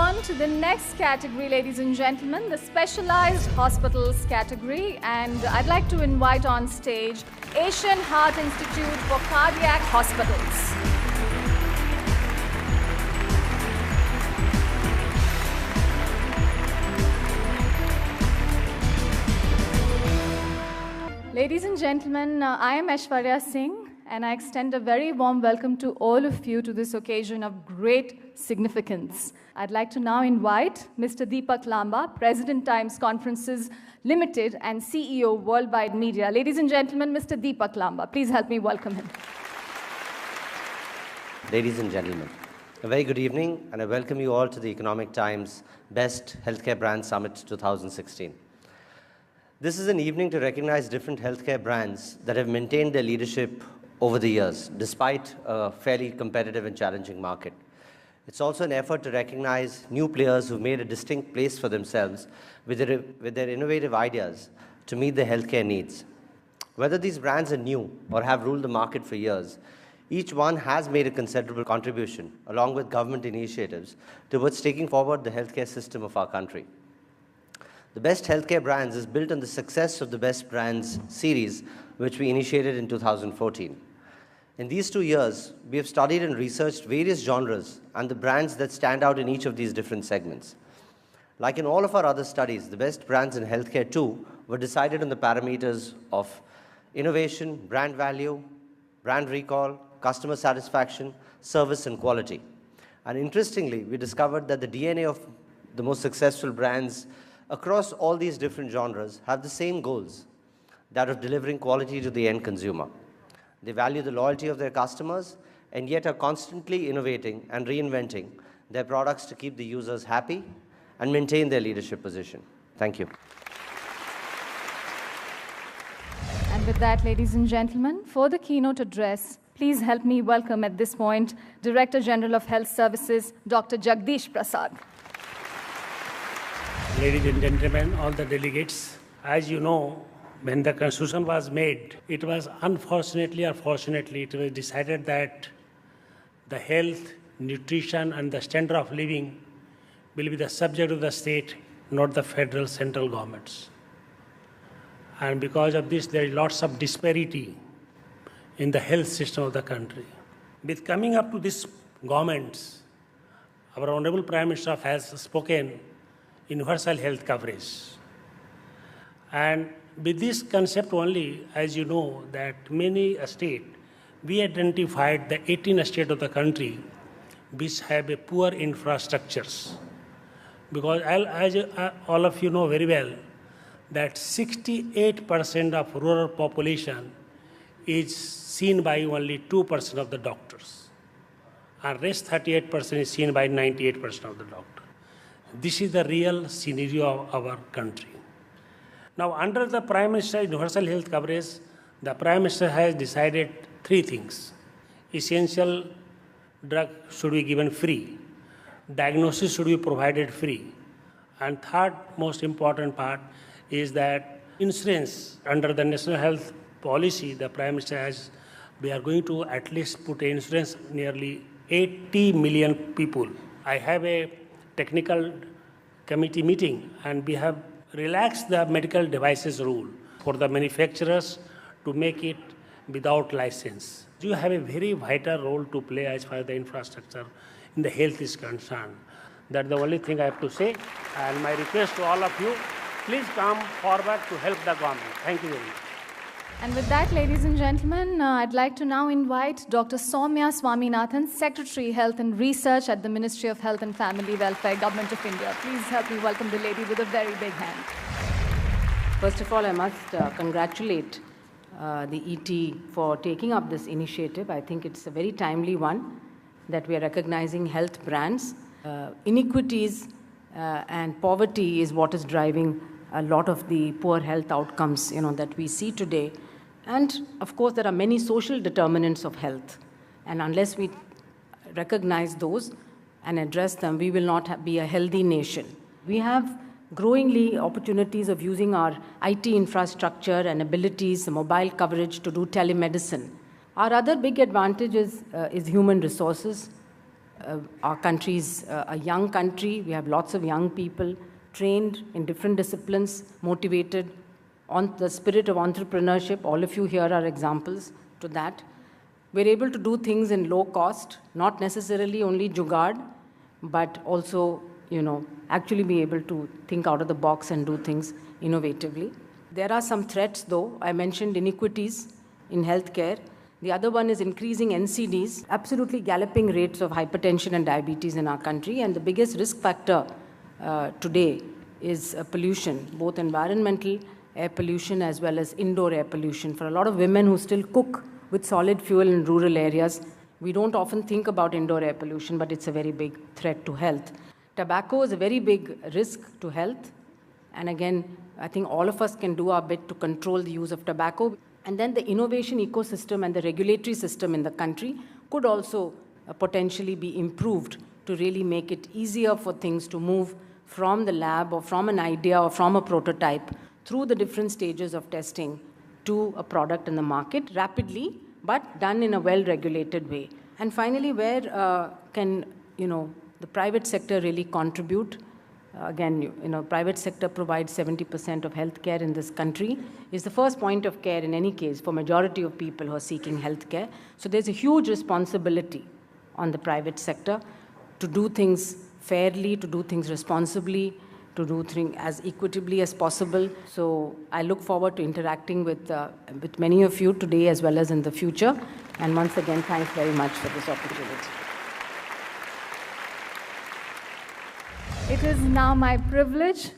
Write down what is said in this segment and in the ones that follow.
on to the next category, ladies and gentlemen, the specialized hospitals category. And I'd like to invite on stage Asian Heart Institute for Cardiac Hospitals. Ladies and gentlemen, I am Aishwarya Singh, and I extend a very warm welcome to all of you to this occasion of great significance. I'd like to now invite Mr. Deepak Lamba, President Times Conferences Limited and CEO Worldwide Media. Ladies and gentlemen, Mr. Deepak Lamba, please help me welcome him. Ladies and gentlemen, a very good evening, and I welcome you all to the Economic Times Best Healthcare Brand Summit 2016. This is an evening to recognize different healthcare brands that have maintained their leadership over the years, despite a fairly competitive and challenging market. It's also an effort to recognize new players who've made a distinct place for themselves with their innovative ideas to meet the healthcare needs. Whether these brands are new or have ruled the market for years, each one has made a considerable contribution, along with government initiatives, towards taking forward the healthcare system of our country. The Best Healthcare Brands is built on the success of the Best Brands series, which we initiated in 2014. In these 2 years, we have studied and researched various genres and the brands that stand out in each of these different segments. Like in all of our other studies, the best brands in healthcare too were decided on the parameters of innovation, brand value, brand recall, customer satisfaction, service, and quality. And interestingly, we discovered that the DNA of the most successful brands across all these different genres have the same goals, that of delivering quality to the end consumer. They value the loyalty of their customers and yet are constantly innovating and reinventing their products to keep the users happy and maintain their leadership position. Thank you. And with that, ladies and gentlemen, for the keynote address, please help me welcome at this point Director General of Health Services, Dr. Jagdish Prasad. Ladies and gentlemen, all the delegates, as you know, when the Constitution was made, it was unfortunately or fortunately, it was decided that the health, nutrition, and the standard of living will be the subject of the state, not the federal central governments. And because of this, there is lots of disparity in the health system of the country. With coming up to this governments, our Honorable Prime Minister has spoken universal health coverage. And with this concept only, as you know, that many states, we identified the 18 states of the country which have a poor infrastructures. Because as all of you know very well, that 68% of rural population is seen by only 2% of the doctors. And rest 38% is seen by 98% of the doctors. This is the real scenario of our country. Now, under the Prime Minister Universal Health Coverage, the Prime Minister has decided 3 things. Essential drug should be given free. Diagnosis should be provided free. And third most important part is that insurance under the National Health Policy, the Prime Minister has, we are going to at least put insurance nearly 80 million people. I have a technical committee meeting and we have relaxed the medical devices rule for the manufacturers to make it without license. You have a very vital role to play as far as the infrastructure in the health is concerned. That's the only thing I have to say. And my request to all of you, please come forward to help the government. Thank you very much. And with that, ladies and gentlemen, I'd like to now invite Dr. Soumya Swaminathan, Secretary, Health and Research at the Ministry of Health and Family Welfare, Government of India. Please help me welcome the lady with a very big hand. First of all, I must congratulate the ET for taking up this initiative. I think it's a very timely one that we are recognizing health brands. Inequities and poverty is what is driving a lot of the poor health outcomes, that we see today. And of course, there are many social determinants of health. And unless we recognize those and address them, we will not be a healthy nation. We have growingly opportunities of using our IT infrastructure and abilities, the mobile coverage to do telemedicine. Our other big advantage is human resources. Our country is a young country. We have lots of young people trained in different disciplines, motivated on the spirit of entrepreneurship. All of you here are examples to that. We're able to do things in low cost, not necessarily only jugaad, but also, actually be able to think out of the box and do things innovatively. There are some threats, though. I mentioned inequities in healthcare. The other one is increasing NCDs, absolutely galloping rates of hypertension and diabetes in our country. And the biggest risk factor today is pollution, both environmental air pollution as well as indoor air pollution. For a lot of women who still cook with solid fuel in rural areas, we don't often think about indoor air pollution, but it's a very big threat to health. Tobacco is a very big risk to health. And again, I think all of us can do our bit to control the use of tobacco. And then the innovation ecosystem and the regulatory system in the country could also potentially be improved to really make it easier for things to move from the lab or from an idea or from a prototype through the different stages of testing to a product in the market rapidly, but done in a well-regulated way. And finally, where can the private sector really contribute? Again, private sector provides 70% of healthcare in this country, is the first point of care in any case for majority of people who are seeking healthcare. So there's a huge responsibility on the private sector to do things fairly, to do things responsibly, to do things as equitably as possible. So I look forward to interacting with many of you today as well as in the future. And once again, thanks very much for this opportunity. It is now my privilege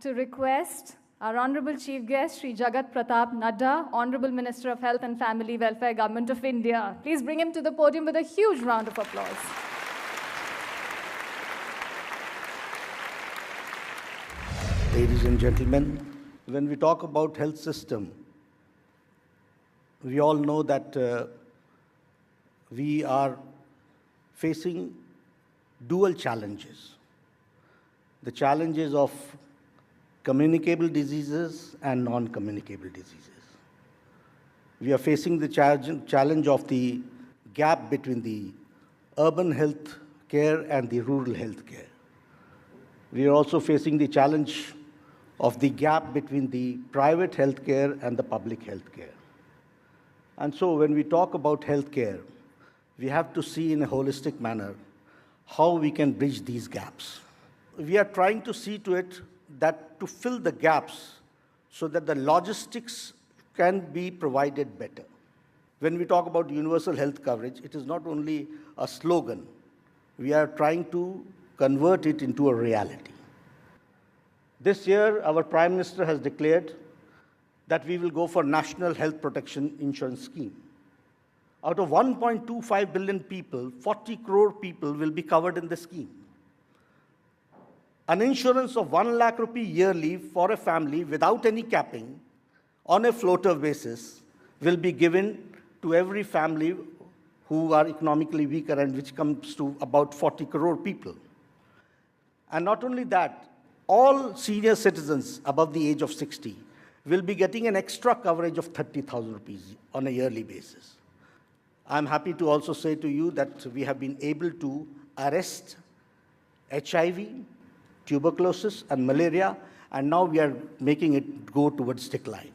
to request our Honorable Chief Guest, Sri Jagat Pratap Nadda, Honorable Minister of Health and Family Welfare, Government of India. Please bring him to the podium with a huge round of applause. Ladies and gentlemen, when we talk about health system, we all know that we are facing dual challenges. The challenges of communicable diseases and non-communicable diseases. We are facing the challenge of the gap between the urban health care and the rural health care. We are also facing the challenge of the gap between the private health care and the public health care. And so when we talk about health care, we have to see in a holistic manner how we can bridge these gaps. We are trying to see to it that to fill the gaps so that the logistics can be provided better. When we talk about universal health coverage, it is not only a slogan. We are trying to convert it into a reality. This year, our Prime Minister has declared that we will go for National Health Protection Insurance Scheme. Out of 1.25 billion people, 40 crore people will be covered in the scheme. An insurance of 1 lakh rupee yearly for a family without any capping on a floater basis will be given to every family who are economically weaker, and which comes to about 40 crore people. And not only that, all senior citizens above the age of 60 will be getting an extra coverage of 30,000 rupees on a yearly basis. I'm happy to also say to you that we have been able to arrest HIV, tuberculosis, and malaria, and now we are making it go towards decline.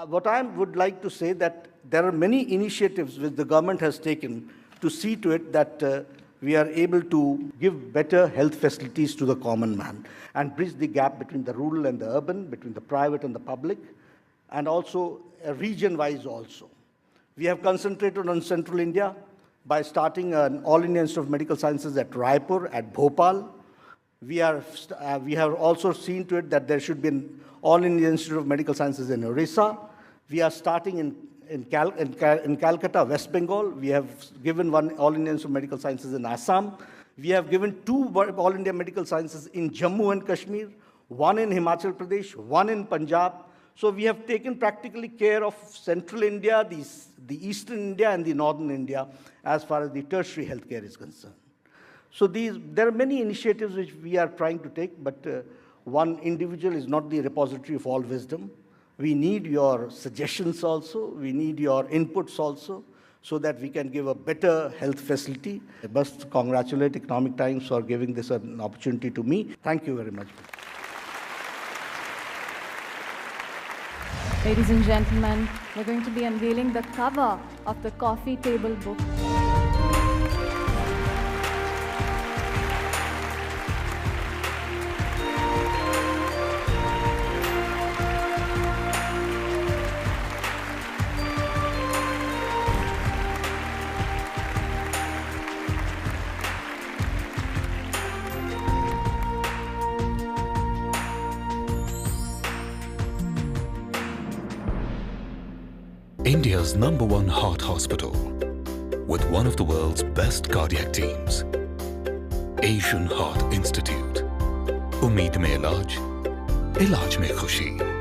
What I would like to say that there are many initiatives which the government has taken to see to it that we are able to give better health facilities to the common man and bridge the gap between the rural and the urban, between the private and the public, and also region-wise also. We have concentrated on Central India by starting an All India Institute of Medical Sciences at Raipur, at Bhopal. We have also seen to it that there should be an All India Institute of Medical Sciences in Orissa. We are starting in Calcutta, West Bengal. We have given one All India Institute of Medical Sciences in Assam. We have given 2 All India Medical Sciences in Jammu and Kashmir, 1 in Himachal Pradesh, 1 in Punjab. So we have taken practically care of Central India, the Eastern India, and the Northern India as far as the tertiary healthcare is concerned. So there are many initiatives which we are trying to take, but one individual is not the repository of all wisdom. We need your suggestions also. We need your inputs also. so that we can give a better health facility. I must congratulate Economic Times for giving this an opportunity to me. Thank you very much. Ladies and gentlemen, we're going to be unveiling the cover of the coffee table book. India's #1 heart hospital with one of the world's best cardiac teams. Asian Heart Institute. Umeed mein ilaj, ilaj mein khushi.